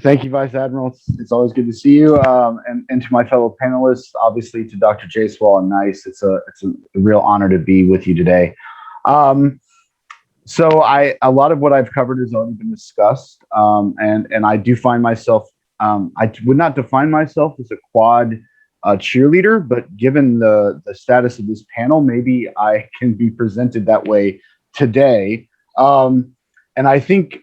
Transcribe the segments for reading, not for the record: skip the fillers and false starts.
Thank you, Vice Admiral. It's always good to see you. And to my fellow panelists, obviously to Dr. Jaiswal and Nice, it's a real honor to be with you today. So a lot of what I've covered has already been discussed, and I do find myself, I would not define myself as a Quad cheerleader, but given the status of this panel, maybe I can be presented that way today. And I think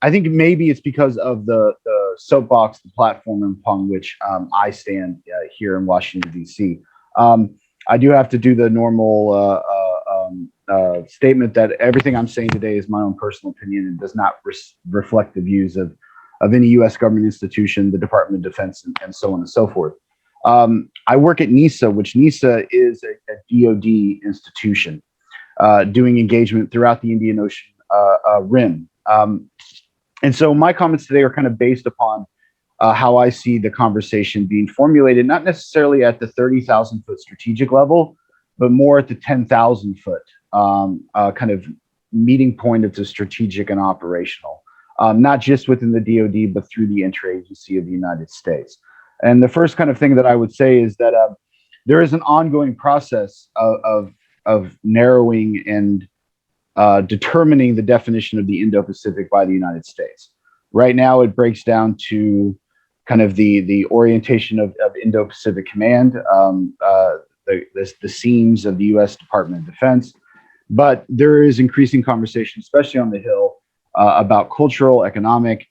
maybe it's because of the soapbox, the platform upon which I stand here in Washington, D.C. I do have to do the normal statement that everything I'm saying today is my own personal opinion and does not reflect the views of any U.S. government institution, the Department of Defense, and so on and so forth. I work at NESA, which NESA is a DoD institution doing engagement throughout the Indian Ocean rim. And so my comments today are kind of based upon how I see the conversation being formulated, not necessarily at the 30,000 foot strategic level, but more at the 10,000 foot kind of meeting point of the strategic and operational, not just within the DoD, but through the interagency of the United States. And the first kind of thing that I would say is that there is an ongoing process of narrowing and determining the definition of the Indo-Pacific by the United States. Right now, it breaks down to kind of the orientation of Indo-Pacific Command, the seams of the U.S. Department of Defense. But there is increasing conversation, especially on the Hill, about cultural, economic,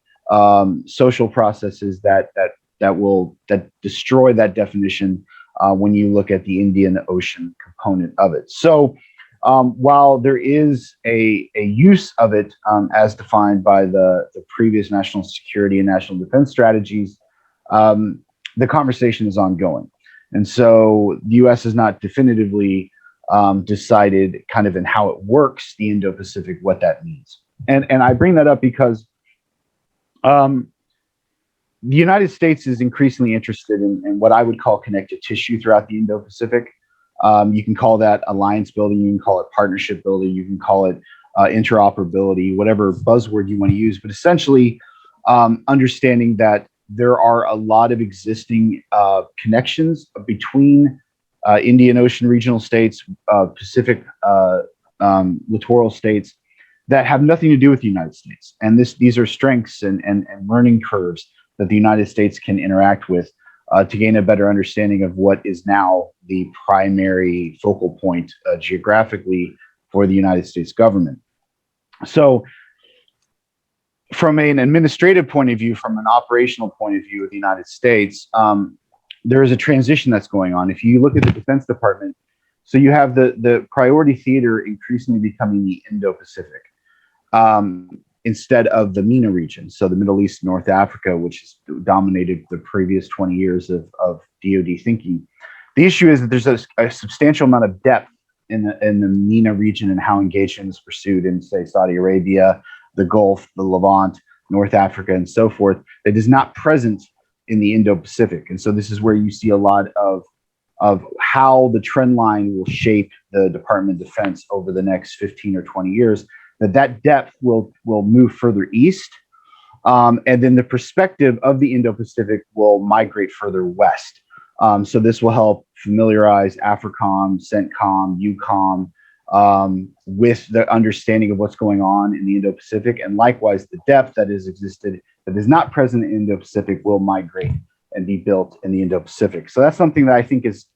social processes that destroy that definition when you look at the Indian Ocean component of it. So while there is a use of it as defined by the previous national security and national defense strategies, the conversation is ongoing. And so the U.S. has not definitively decided kind of in how it works, the Indo-Pacific, what that means. And I bring that up because the United States is increasingly interested in what I would call connective tissue throughout the Indo-Pacific. You can call that alliance building, you can call it partnership building, you can call it interoperability, whatever buzzword you want to use, but essentially understanding that there are a lot of existing connections between Indian Ocean regional states, Pacific littoral states that have nothing to do with the United States. And these are strengths and learning curves that the United States can interact with to gain a better understanding of what is now the primary focal point geographically for the United States government. So from an administrative point of view, from an operational point of view of the United States, there is a transition that's going on. If you look at the Defense Department, so you have the priority theater increasingly becoming the Indo-Pacific instead of the MENA region, so the Middle East, North Africa, which has dominated the previous 20 years of DoD thinking. The issue is that there's a substantial amount of depth in the MENA region and how engagement is pursued in, say, Saudi Arabia, the Gulf, the Levant, North Africa, and so forth, that is not present in the Indo-Pacific. And so this is where you see a lot of how the trend line will shape the Department of Defense over the next 15 or 20 years, that depth will move further east. And then the perspective of the Indo-Pacific will migrate further west. So this will help familiarize AFRICOM, CENTCOM, EUCOM with the understanding of what's going on in the Indo-Pacific. And likewise, the depth that has existed that is not present in the Indo-Pacific will migrate and be built in the Indo-Pacific. So that's something that I think is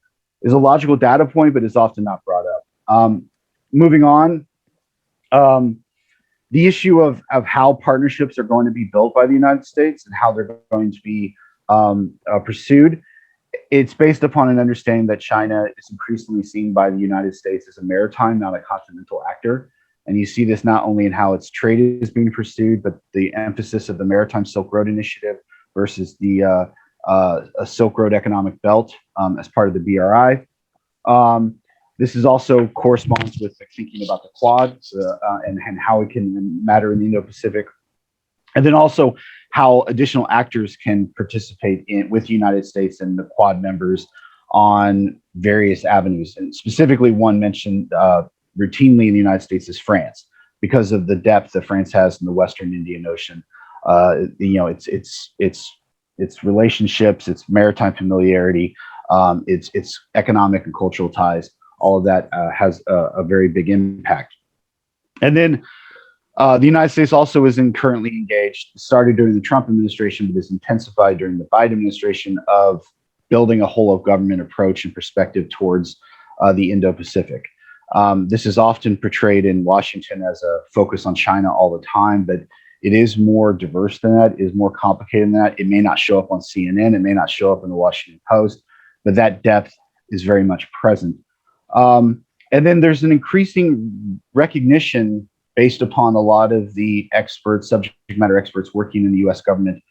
a logical data point, but is often not brought up. Moving on, the issue of how partnerships are going to be built by the United States and how they're going to be pursued, it's based upon an understanding that China is increasingly seen by the United States as a maritime, not a continental actor. And you see this not only in how its trade is being pursued, but the emphasis of the Maritime Silk Road Initiative versus the Silk Road Economic Belt as part of the BRI. This is also corresponds with thinking about the Quad and how it can matter in the Indo-Pacific. And then also how additional actors can participate with the United States and the Quad members on various avenues. And specifically one mentioned routinely in the United States is France, because of the depth that France has in the Western Indian Ocean It's relationships, it's maritime familiarity, it's economic and cultural ties. All of that has a very big impact. And then the United States also isn't currently engaged, started during the Trump administration, but is intensified during the Biden administration, of building a whole of government approach and perspective towards the Indo-Pacific. This is often portrayed in Washington as a focus on China all the time, but it is more diverse than that, it is more complicated than that. It may not show up on CNN, it may not show up in the Washington Post, but that depth is very much present. And then there's an increasing recognition based upon a lot of the experts, subject matter experts working in the US government,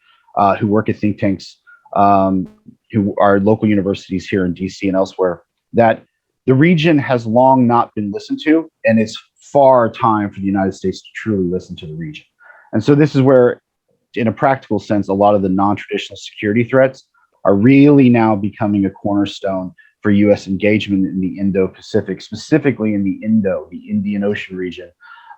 who work at think tanks, who are local universities here in DC and elsewhere, that the region has long not been listened to, and it's far time for the United States to truly listen to the region. And so this is where, in a practical sense, a lot of the non-traditional security threats are really now becoming a cornerstone for US engagement in the Indo-Pacific, specifically in the Indian Ocean region.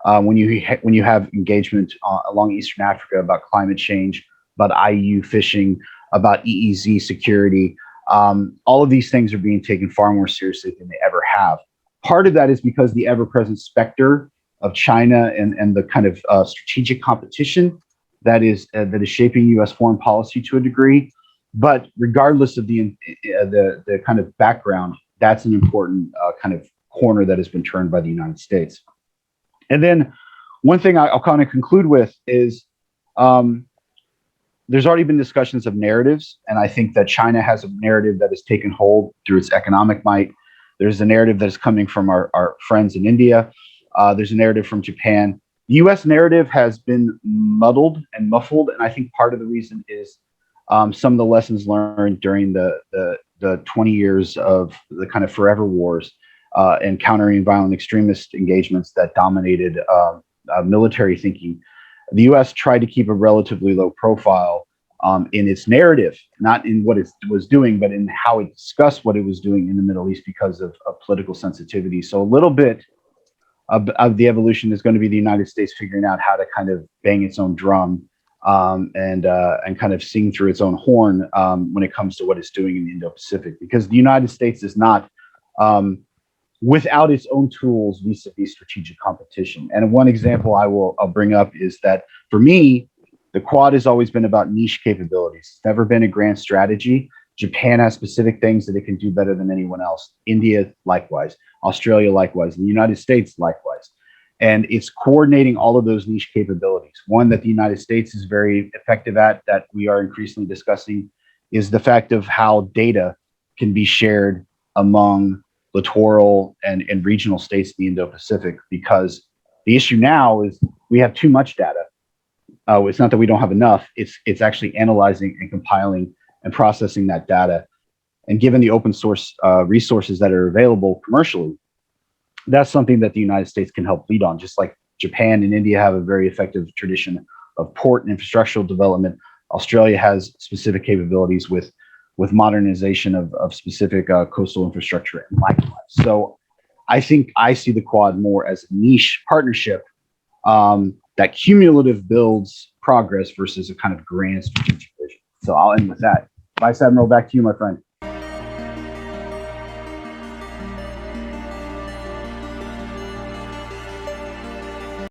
When you have engagement along Eastern Africa about climate change, about IU fishing, about EEZ security, all of these things are being taken far more seriously than they ever have. Part of that is because the ever-present specter of China and the kind of strategic competition that is shaping U.S. foreign policy to a degree. But regardless of the kind of background, that's an important kind of corner that has been turned by the United States. And then one thing I'll kind of conclude with is there's already been discussions of narratives, and I think that China has a narrative that has taken hold through its economic might. There's a narrative that is coming from our friends in India. There's a narrative from Japan. The U.S. narrative has been muddled and muffled, and I think part of the reason is some of the lessons learned during the 20 years of the kind of forever wars and countering violent extremist engagements that dominated military thinking. The U.S. tried to keep a relatively low profile in its narrative, not in what it was doing, but in how it discussed what it was doing in the Middle East because of political sensitivity. So a little bit of the evolution is going to be the United States figuring out how to kind of bang its own drum and kind of sing through its own horn when it comes to what it's doing in the Indo-Pacific, because the United States is not without its own tools vis-a-vis strategic competition. And one example I'll bring up is that for me, the Quad has always been about niche capabilities. It's never been a grand strategy. Japan has specific things that it can do better than anyone else. India, likewise. Australia, likewise. And the United States, likewise. And it's coordinating all of those niche capabilities. One that the United States is very effective at, that we are increasingly discussing, is the fact of how data can be shared among littoral and regional states in the Indo-Pacific, because the issue now is we have too much data. It's not that we don't have enough, it's actually analyzing and compiling and processing that data. And given the open source resources that are available commercially, that's something that the United States can help lead on. Just like Japan and India have a very effective tradition of port and infrastructural development, Australia has specific capabilities with modernization of specific coastal infrastructure and likewise. So I think I see the Quad more as a niche partnership that cumulative builds progress versus a kind of grand strategic vision. So I'll end with that. Vice Admiral, back to you, my friend.